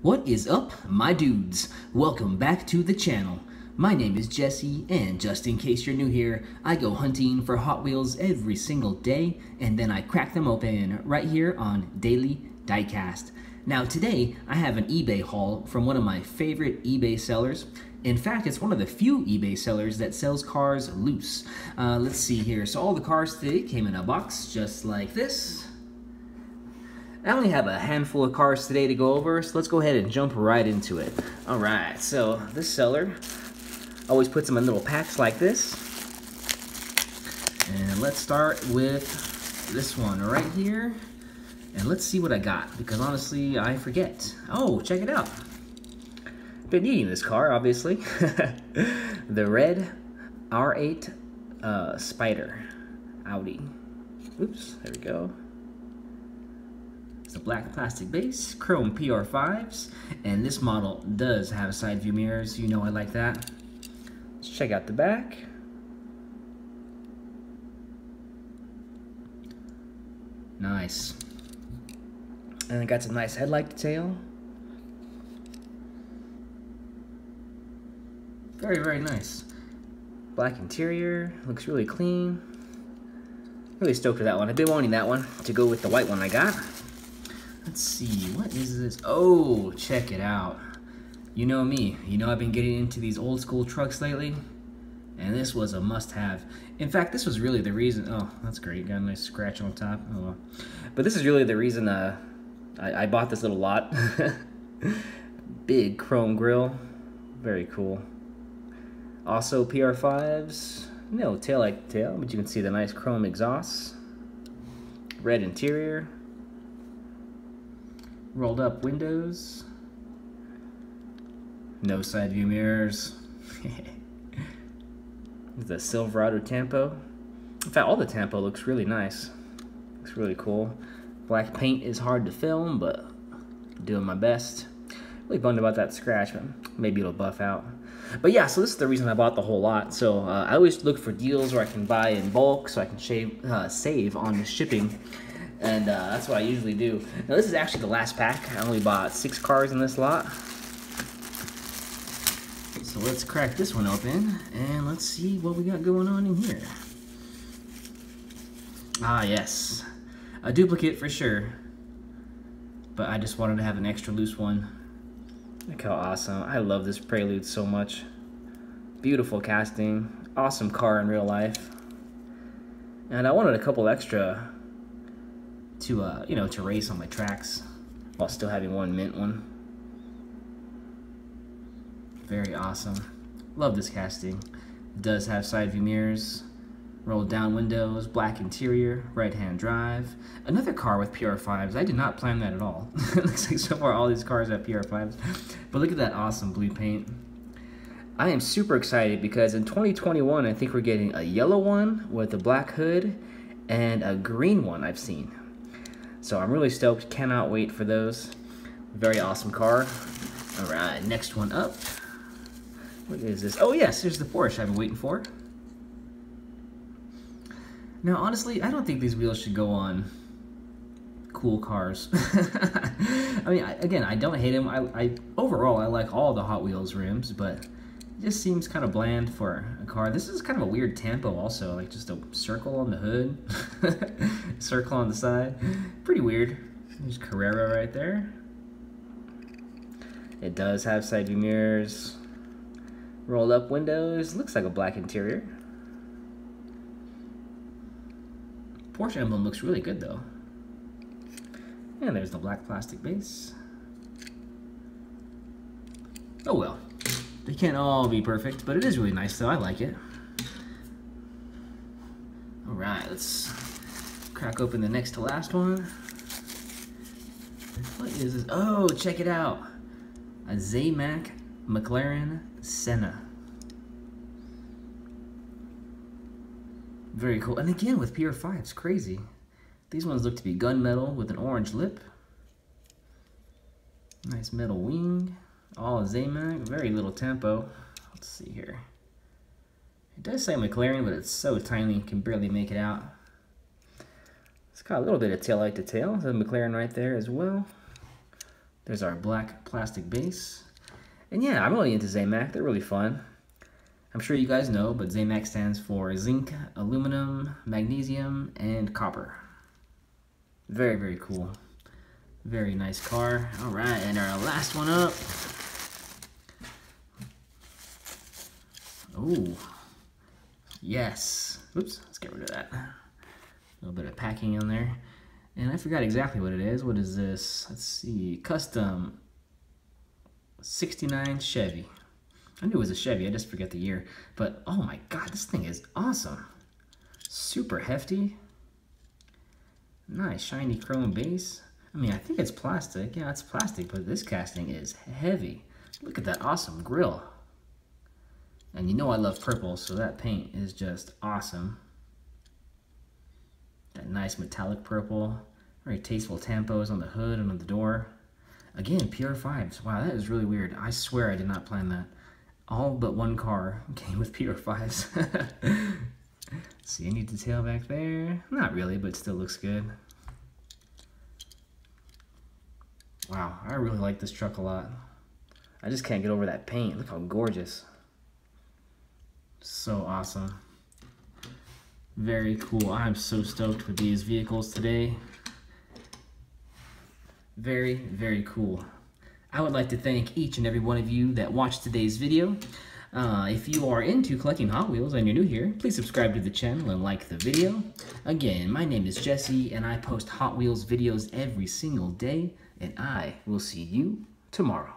What is up, my dudes? Welcome back to the channel. My name is Jesse, and just in case you're new here, I go hunting for Hot Wheels every single day, and then I crack them open right here on Daily Diecast. Now today, I have an eBay haul from one of my favorite eBay sellers. In fact, it's one of the few eBay sellers that sells cars loose. Let's see here. So all the cars today came in a box just like this. I only have a handful of cars today to go over, so let's go ahead and jump right into it. Alright, so this seller always puts them in little packs like this. And let's start with this one right here. And let's see what I got, because honestly, I forget. Oh, check it out. Been needing this car, obviously. The red R8 Spider Audi. Oops, there we go. It's a black plastic base, chrome PR5s, and this model does have side view mirrors. You know I like that. Let's check out the back. Nice. And it got some nice headlight detail. Very, very nice. Black interior, looks really clean. Really stoked with that one. I've been wanting that one to go with the white one I got. Let's see, what is this? Oh, check it out. You know me. You know I've been getting into these old school trucks lately, and this was a must-have. In fact, this was really the reason. Oh, that's great. Got a nice scratch on top. Oh, well. But this is really the reason I bought this little lot. Big chrome grille. Very cool. Also PR5s. No taillight tail, but you can see the nice chrome exhausts. Red interior. Rolled up windows. No side view mirrors. The Silverado Tempo. In fact, all the Tempo looks really nice. Looks really cool. Black paint is hard to film, but I'm doing my best. Really bummed about that scratch, but maybe it'll buff out. But yeah, so this is the reason I bought the whole lot. So I always look for deals where I can buy in bulk so I can save on the shipping. And that's what I usually do. Now this is actually the last pack. I only bought 6 cars in this lot. So let's crack this one open and let's see what we got going on in here. Ah yes, a duplicate for sure. But I just wanted to have an extra loose one. Look how awesome. I love this Prelude so much. Beautiful casting. Awesome car in real life. And I wanted a couple extra to you know, to race on my tracks while still having one mint one. Very awesome. Love this casting. It does have side view mirrors, rolled down windows, black interior, right hand drive. Another car with PR5s. I did not plan that at all. It looks like so far all these cars have PR5s. But look at that awesome blue paint. I am super excited because in 2021 I think we're getting a yellow one with a black hood and a green one I've seen. So I'm really stoked, cannot wait for those. Very awesome car. All right, next one up. What is this? Oh yes, here's the Porsche I've been waiting for. Now honestly, I don't think these wheels should go on cool cars. I mean, again, I don't hate them. Overall, I like all the Hot Wheels rims, but it just seems kind of bland for a car. This is kind of a weird Tempo also, like just a circle on the hood, circle on the side. Pretty weird. There's Carrera right there. It does have side view mirrors, rolled up windows, looks like a black interior. Porsche emblem looks really good though. And there's the black plastic base. Oh well. They can't all be perfect, but it is really nice though. I like it. Alright, let's crack open the next to last one. What is this? Oh, check it out. A Zamac McLaren Senna. Very cool. And again with PR5, it's crazy. These ones look to be gunmetal with an orange lip. Nice metal wing. All Zamac, very little Tempo. Let's see here. It does say McLaren, but it's so tiny you can barely make it out. It's got a little bit of taillight detail. There's a McLaren right there as well. There's our black plastic base. And yeah, I'm really into Zamac. They're really fun. I'm sure you guys know, but Zamac stands for zinc, aluminum, magnesium, and copper. Very, very cool. Very nice car. All right, and our last one up. Oh, yes. Oops, let's get rid of that. A little bit of packing in there. And I forgot exactly what it is. What is this? Let's see. Custom 69 Chevy. I knew it was a Chevy, I just forget the year. But oh my god, this thing is awesome. Super hefty. Nice shiny chrome base. I mean, I think it's plastic. Yeah, it's plastic, but this casting is heavy. Look at that awesome grille. And you know I love purple, so that paint is just awesome. That nice metallic purple. Very tasteful tampos on the hood and on the door. Again, PR5s. Wow, that is really weird. I swear I did not plan that. All but one car came with PR5s. See any detail back there? Not really, but still looks good. Wow, I really like this truck a lot. I just can't get over that paint. Look how gorgeous. So awesome. Very cool. I'm so stoked with these vehicles today. Very, very cool. I would like to thank each and every one of you that watched today's video. If you are into collecting Hot Wheels and you're new here, please subscribe to the channel and like the video. Again, my name is Jesse and I post Hot Wheels videos every single day, and I will see you tomorrow.